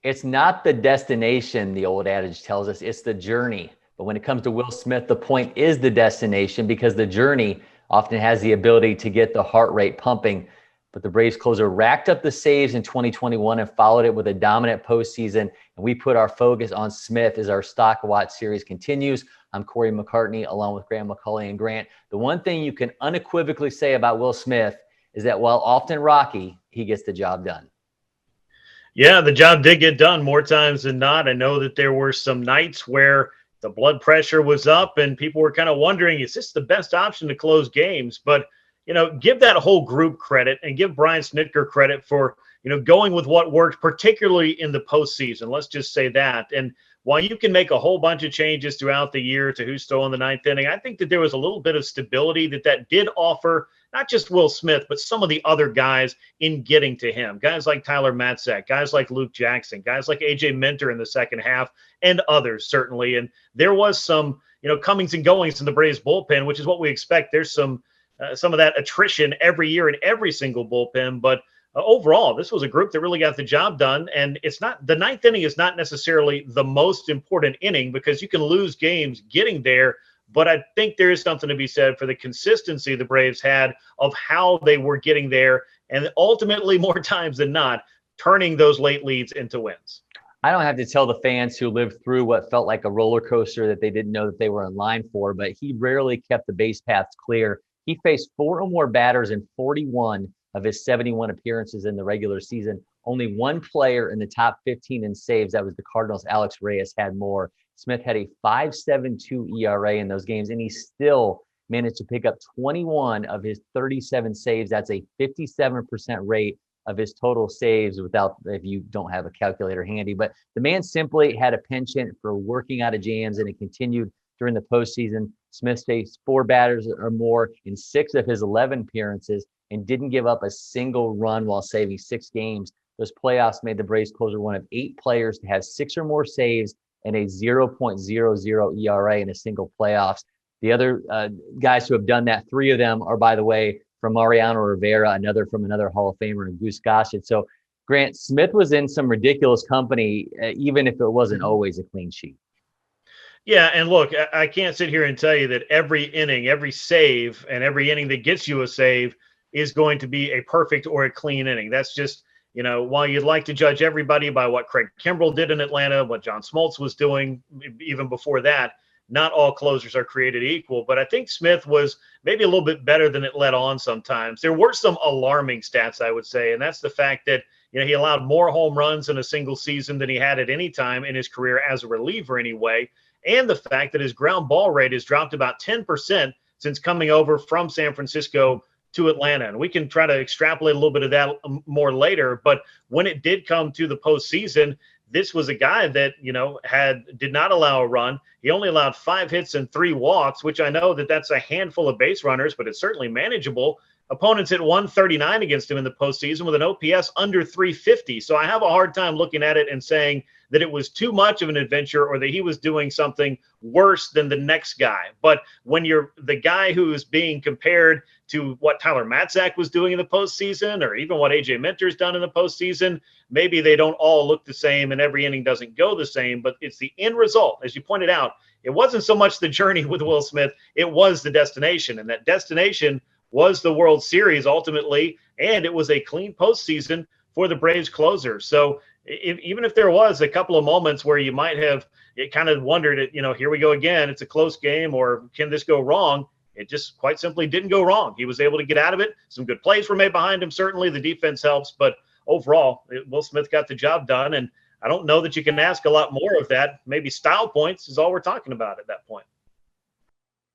It's not the destination, the old adage tells us, it's the journey. But when it comes to Will Smith, the point is the destination because the journey often has the ability to get the heart rate pumping. But the Braves closer racked up the saves in 2021 and followed it with a dominant postseason. And we put our focus on Smith as our Stock Watch series continues. I'm Cory McCartney along with Grant McAuley and Grant. The one thing you can unequivocally say about Will Smith is that while often rocky, he gets the job done. Yeah, the job did get done more times than not. I know that there were some nights where the blood pressure was up and people were kind of wondering, is this the best option to close games? But, give that whole group credit and give Brian Snitker credit for, going with what worked, particularly in the postseason. Let's just say that. And while you can make a whole bunch of changes throughout the year to who's still in the ninth inning, I think that there was a little bit of stability that did offer not just Will Smith, but some of the other guys in getting to him. Guys like Tyler Matzek, guys like Luke Jackson, guys like AJ Minter in the second half, and others certainly. And there was some, comings and goings in the Braves bullpen, which is what we expect. There's some of that attrition every year in every single bullpen, but overall, this was a group that really got the job done. And it's not, the ninth inning is not necessarily the most important inning because you can lose games getting there. But I think there is something to be said for the consistency the Braves had of how they were getting there and ultimately, more times than not, turning those late leads into wins. I don't have to tell the fans who lived through what felt like a roller coaster that they didn't know that they were in line for, but he rarely kept the base paths clear. He faced 4 or more batters in 41 of his 71 appearances in the regular season. Only one player in the top 15 in saves, that was the Cardinals' Alex Reyes, had more. Smith had a 5.72 ERA in those games, and he still managed to pick up 21 of his 37 saves. That's a 57% rate of his total saves without, if you don't have a calculator handy. But the man simply had a penchant for working out of jams, and it continued during the postseason. Smith faced 4 batters or more in 6 of his 11 appearances and didn't give up a single run while saving 6 games. Those playoffs made the Braves closer one of 8 players to have 6 or more saves and a 0.00 ERA in a single playoffs. The other guys who have done that, 3 of them are, by the way, from Mariano Rivera, another from another Hall of Famer, and Goose Gossett. So, Grant, Smith was in some ridiculous company, even if it wasn't always a clean sheet. Yeah, and look, I can't sit here and tell you that every inning, every save, and every inning that gets you a save is going to be a perfect or a clean inning. That's just, while you'd like to judge everybody by what Craig Kimbrell did in Atlanta, what John Smoltz was doing even before that, not all closers are created equal. But I think Smith was maybe a little bit better than it let on sometimes. There were some alarming stats, I would say, and that's the fact that he allowed more home runs in a single season than he had at any time in his career as a reliever anyway, and the fact that his ground ball rate has dropped about 10% since coming over from San Francisco to Atlanta. And we can try to extrapolate a little bit of that more later. But when it did come to the postseason, this was a guy that, did not allow a run. He only allowed 5 hits and 3 walks, which I know that's a handful of base runners, but it's certainly manageable. Opponents hit 139 against him in the postseason with an OPS under 350. So I have a hard time looking at it and saying that it was too much of an adventure or that he was doing something worse than the next guy. But when you're the guy who is being compared to what Tyler Matzek was doing in the postseason or even what AJ Minter's done in the postseason, maybe they don't all look the same and every inning doesn't go the same, but it's the end result. As you pointed out, it wasn't so much the journey with Will Smith, it was the destination. And that destination was the World Series ultimately, and it was a clean postseason for the Braves closer. So even if there was a couple of moments where you might have kind of wondered, here we go again, it's a close game, or can this go wrong? It just quite simply didn't go wrong. He was able to get out of it. Some good plays were made behind him. Certainly the defense helps, but overall, Will Smith got the job done. And I don't know that you can ask a lot more of that. Maybe style points is all we're talking about at that point.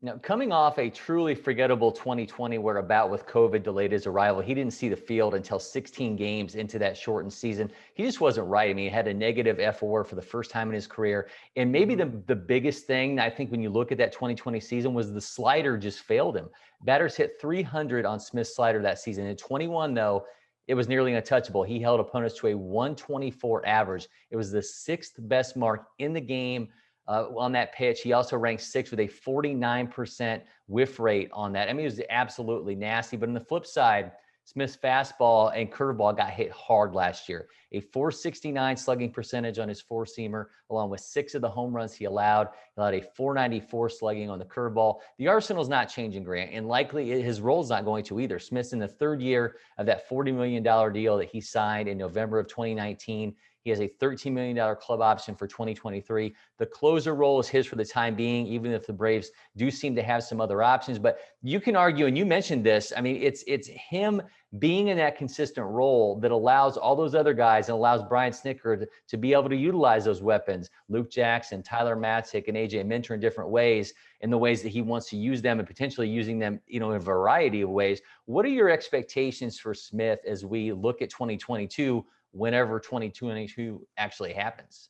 Now, coming off a truly forgettable 2020 where a bout with COVID delayed his arrival, he didn't see the field until 16 games into that shortened season. He just wasn't right. I mean, he had a negative FWAR for the first time in his career. And maybe the biggest thing, I think, when you look at that 2020 season was the slider just failed him. Batters hit 300 on Smith's slider that season. In 21, though, it was nearly untouchable. He held opponents to a 124 average. It was the 6th best mark in the game on that pitch. He also ranked 6th with a 49% whiff rate on that. I mean, it was absolutely nasty. But on the flip side, Smith's fastball and curveball got hit hard last year. A 469 slugging percentage on his four-seamer, along with 6 of the home runs he allowed. He allowed a 494 slugging on the curveball. The arsenal's not changing, Grant, and likely his role's not going to either. Smith's in the 3rd year of that $40 million deal that he signed in November of 2019. He has a $13 million club option for 2023. The closer role is his for the time being, even if the Braves do seem to have some other options. But you can argue, and you mentioned this, I mean, it's him being in that consistent role that allows all those other guys and allows Brian Snitker to be able to utilize those weapons, Luke Jackson, Tyler Matzik, and AJ Minter in different ways, in the ways that he wants to use them and potentially using them, in a variety of ways. What are your expectations for Smith as we look at 2022, whenever 2022 actually happens?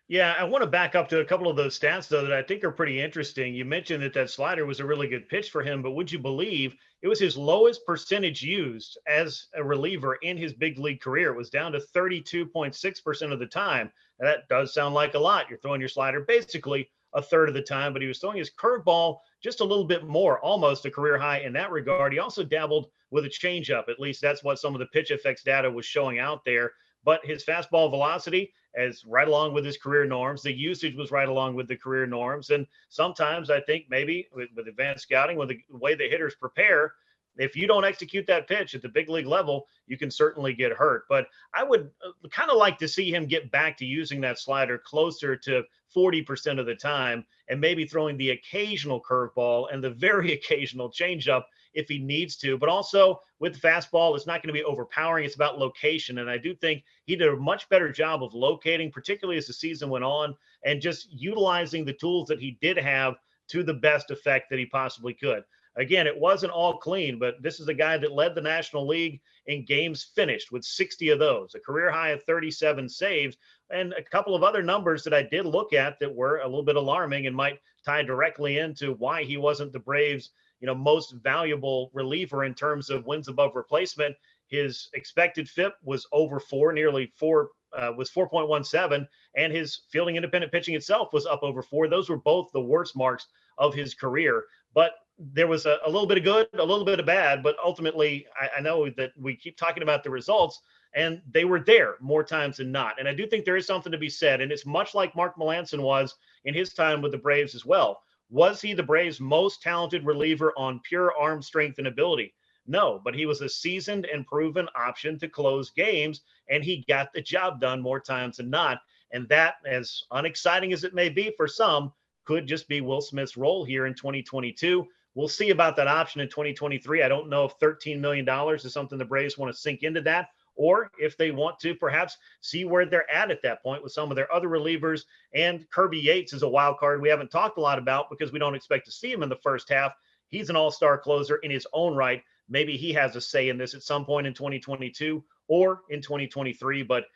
Yeah, I want to back up to a couple of those stats, though, that I think are pretty interesting. You mentioned that slider was a really good pitch for him, but would you believe it was his lowest percentage used as a reliever in his big league career? It was down to 32.6% of the time. Now, that does sound like a lot. You're throwing your slider basically a third of the time, but he was throwing his curveball just a little bit more, almost a career high in that regard. He also dabbled with a changeup. At least that's what some of the pitch effects data was showing out there. But his fastball velocity is right along with his career norms. The usage was right along with the career norms. And sometimes I think maybe with advanced scouting, with the way the hitters prepare, if you don't execute that pitch at the big league level, you can certainly get hurt. But I would kind of like to see him get back to using that slider closer to 40% of the time, and maybe throwing the occasional curveball and the very occasional changeup if he needs to. But also with fastball, it's not going to be overpowering. It's about location. And I do think he did a much better job of locating, particularly as the season went on, and just utilizing the tools that he did have to the best effect that he possibly could. Again, it wasn't all clean, but this is a guy that led the National League in games finished with 60 of those, a career high of 37 saves, and a couple of other numbers that I did look at that were a little bit alarming and might tie directly into why he wasn't the Braves' most valuable reliever in terms of wins above replacement. His expected FIP was over 4, nearly 4, was 4.17, and his fielding independent pitching itself was up over 4. Those were both the worst marks of his career. But there was a little bit of good, a little bit of bad, but ultimately I know that we keep talking about the results, and they were there more times than not. And I do think there is something to be said, and it's much like Mark Melancon was in his time with the Braves as well. Was he the Braves' most talented reliever on pure arm strength and ability? No, but he was a seasoned and proven option to close games, and he got the job done more times than not. And that, as unexciting as it may be for some, could just be Will Smith's role here in 2022. We'll see about that option in 2023. I don't know if $13 million is something the Braves want to sink into that, or if they want to perhaps see where they're at that point with some of their other relievers. And Kirby Yates is a wild card we haven't talked a lot about because we don't expect to see him in the first half. He's an all-star closer in his own right. Maybe he has a say in this at some point in 2022 or in 2023, but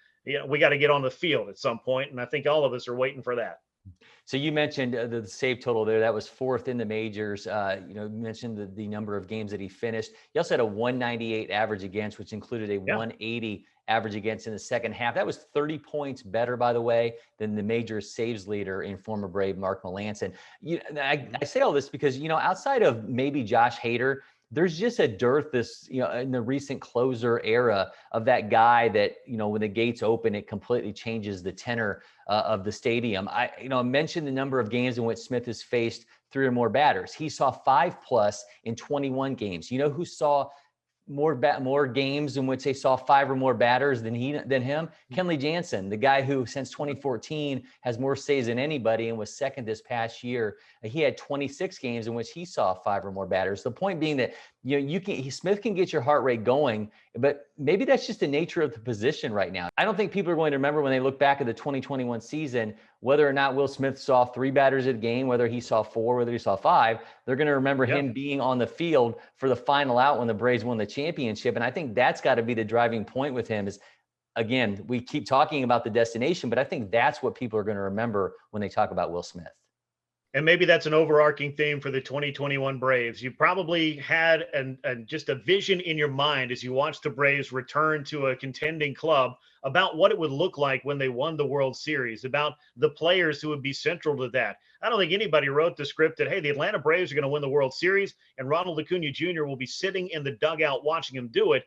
we got to get on the field at some point, and I think all of us are waiting for that. So you mentioned the save total there. That was 4th in the majors. You mentioned the number of games that he finished. He also had a 198 average against, which included a 180 average against in the second half. That was 30 points better, by the way, than the major saves leader in former Brave Mark Melancon. I say all this because, outside of maybe Josh Hader, there's just a dearth in the recent closer era of that guy that, when the gates open, it completely changes the tenor of the stadium. I mentioned the number of games in which Smith has faced 3 or more batters. He saw 5+ in 21 games. You know who saw more games in which they saw 5 or more batters than him? Kenley Jansen, the guy who since 2014 has more saves than anybody and was second this past year. He had 26 games in which he saw 5 or more batters. The point being that Smith can get your heart rate going, but maybe that's just the nature of the position right now. I don't think people are going to remember when they look back at the 2021 season whether or not Will Smith saw 3 batters a game, whether he saw 4, whether he saw 5. They're going to remember him being on the field for the final out when the Braves won the championship. And I think that's got to be the driving point with him is, again, we keep talking about the destination, but I think that's what people are going to remember when they talk about Will Smith. And maybe that's an overarching theme for the 2021 Braves. You probably had just a vision in your mind as you watched the Braves return to a contending club about what it would look like when they won the World Series, about the players who would be central to that. I don't think anybody wrote the script that, hey, the Atlanta Braves are going to win the World Series and Ronald Acuna Jr. will be sitting in the dugout watching him do it.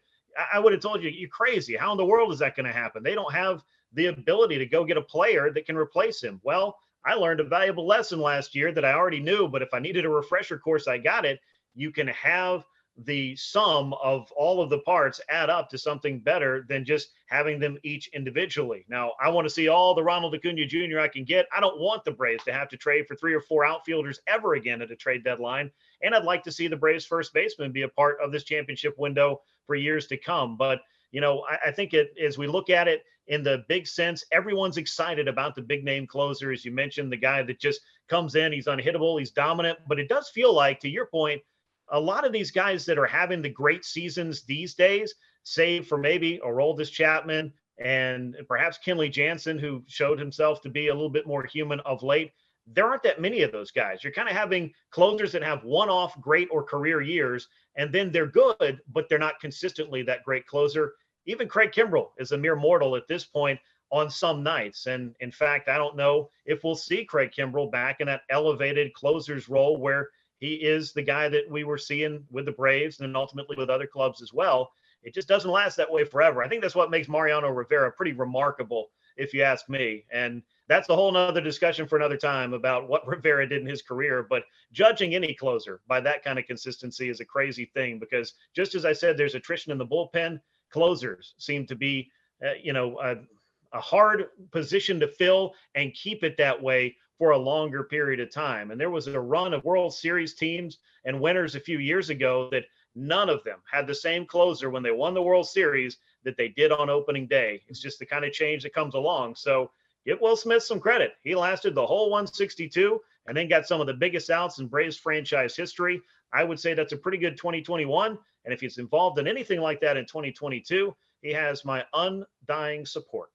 I would have told you, you're crazy. How in the world is that going to happen? They don't have the ability to go get a player that can replace him. Well, I learned a valuable lesson last year that I already knew, but if I needed a refresher course, I got it. You can have the sum of all of the parts add up to something better than just having them each individually. Now, I want to see all the Ronald Acuna Jr. I can get. I don't want the Braves to have to trade for 3 or 4 outfielders ever again at a trade deadline. And I'd like to see the Braves first baseman be a part of this championship window for years to come. But, I think as we look at it in the big sense, everyone's excited about the big name closer. As you mentioned, the guy that just comes in, he's unhittable, he's dominant. But it does feel like, to your point, a lot of these guys that are having the great seasons these days, save for maybe Aroldis Chapman and perhaps Kenley Jansen, who showed himself to be a little bit more human of late, there aren't that many of those guys. You're kind of having closers that have one-off great or career years, and then they're good, but they're not consistently that great closer. Even Craig Kimbrell is a mere mortal at this point on some nights. And in fact, I don't know if we'll see Craig Kimbrell back in that elevated closer's role where he is the guy that we were seeing with the Braves and ultimately with other clubs as well. It just doesn't last that way forever. I think that's what makes Mariano Rivera pretty remarkable, if you ask me. And that's a whole nother discussion for another time about what Rivera did in his career. But judging any closer by that kind of consistency is a crazy thing, because just as I said, there's attrition in the bullpen. Closers seem to be, a hard position to fill and keep it that way for a longer period of time. And there was a run of World Series teams and winners a few years ago that none of them had the same closer when they won the World Series that they did on opening day. It's just the kind of change that comes along. So give Will Smith some credit. He lasted the whole 162 and then got some of the biggest outs in Braves franchise history. I would say that's a pretty good 2021. And if he's involved in anything like that in 2022, he has my undying support.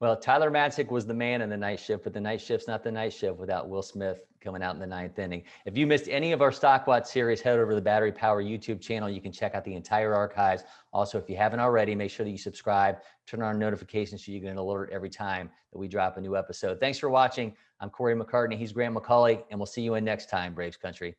Well, Tyler Matzik was the man in the night shift, but the night shift's not the night shift without Will Smith coming out in the 9th inning. If you missed any of our Stock Watch series, head over to the Battery Power YouTube channel. You can check out the entire archives. Also, if you haven't already, make sure that you subscribe, turn on notifications so you get an alert every time that we drop a new episode. Thanks for watching. I'm Cory McCartney. He's Grant McAuley, and we'll see you in next time, Braves Country.